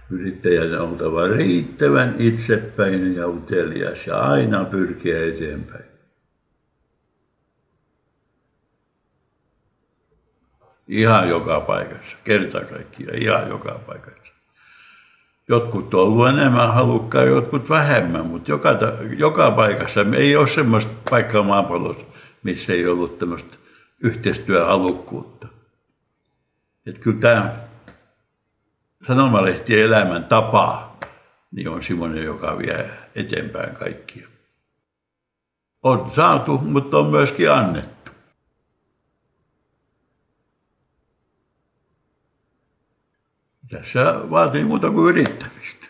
Yrittäjän on oltava riittävän itsepäinen ja utelias ja aina pyrkiä eteenpäin. Ihan joka paikassa, kerta kaikkiaan, ihan joka paikassa. Jotkut on ollut enemmän halukkaita, jotkut vähemmän, mutta joka paikassa ei ole semmoista paikkaa maapallossa, missä ei ollut tämmöistä yhteistyöhalukkuutta. Että kyllä tämä sanomalehtien elämän tapa niin on semmoinen, joka vie eteenpäin kaikkia. On saatu, mutta on myöskin annettu. Tässä vaatii muuta kuin yrittämistä.